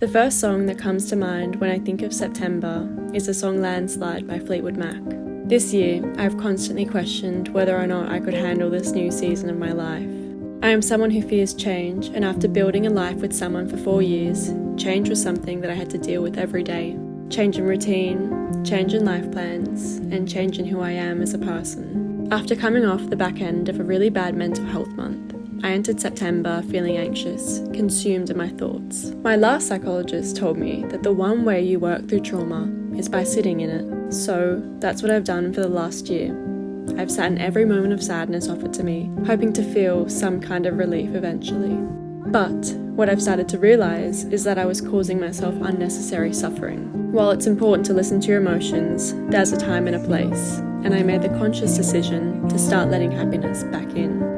The first song that comes to mind when I think of September is the song Landslide by Fleetwood Mac. This year, I've constantly questioned whether or not I could handle this new season of my life. I am someone who fears change, and after building a life with someone for 4 years, change was something that I had to deal with every day. Change in routine, change in life plans, and change in who I am as a person. After coming off the back end of a really bad mental health month, I entered September feeling anxious, consumed in my thoughts. My last psychologist told me that the one way you work through trauma is by sitting in it. So that's what I've done for the last year. I've sat in every moment of sadness offered to me, hoping to feel some kind of relief eventually. But what I've started to realise is that I was causing myself unnecessary suffering. While it's important to listen to your emotions, there's a time and a place, and I made the conscious decision to start letting happiness back in.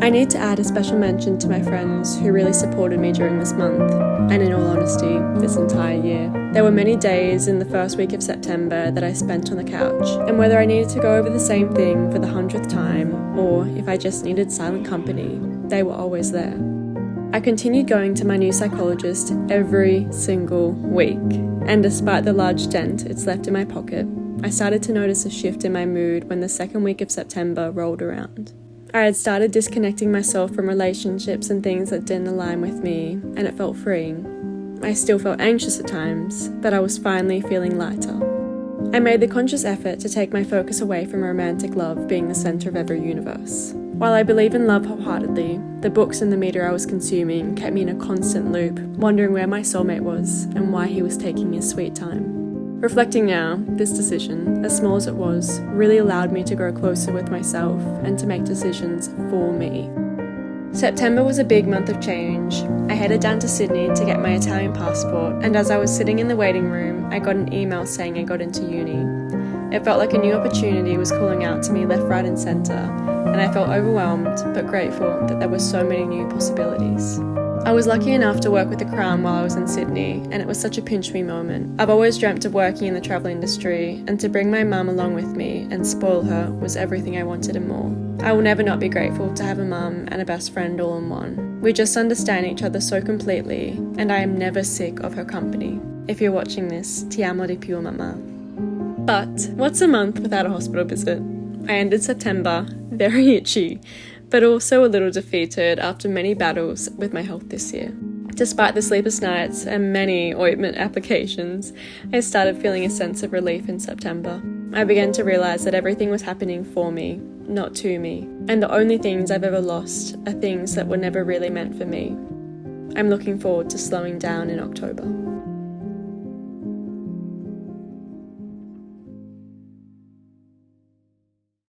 I need to add a special mention to my friends who really supported me during this month, and in all honesty, this entire year. There were many days in the first week of September that I spent on the couch, and whether I needed to go over the same thing for the 100th time, or if I just needed silent company, they were always there. I continued going to my new psychologist every single week, and despite the large dent it's left in my pocket, I started to notice a shift in my mood when the second week of September rolled around. I had started disconnecting myself from relationships and things that didn't align with me, and it felt freeing. I still felt anxious at times, but I was finally feeling lighter. I made the conscious effort to take my focus away from romantic love being the centre of every universe. While I believe in love wholeheartedly, the books and the media I was consuming kept me in a constant loop, wondering where my soulmate was and why he was taking his sweet time. Reflecting now, this decision, as small as it was, really allowed me to grow closer with myself and to make decisions for me. September was a big month of change. I headed down to Sydney to get my Italian passport, and as I was sitting in the waiting room, I got an email saying I got into uni. It felt like a new opportunity was calling out to me left, right and centre, and I felt overwhelmed but grateful that there were so many new possibilities. I was lucky enough to work with the Crown while I was in Sydney, and it was such a pinch-me moment. I've always dreamt of working in the travel industry, and to bring my mum along with me and spoil her was everything I wanted and more. I will never not be grateful to have a mum and a best friend all in one. We just understand each other so completely, and I am never sick of her company. If you're watching this, ti amo di più, mamma. But what's a month without a hospital visit? I ended September very itchy, but also a little defeated after many battles with my health this year. Despite the sleepless nights and many ointment applications, I started feeling a sense of relief in September. I began to realise that everything was happening for me, not to me, and the only things I've ever lost are things that were never really meant for me. I'm looking forward to slowing down in October.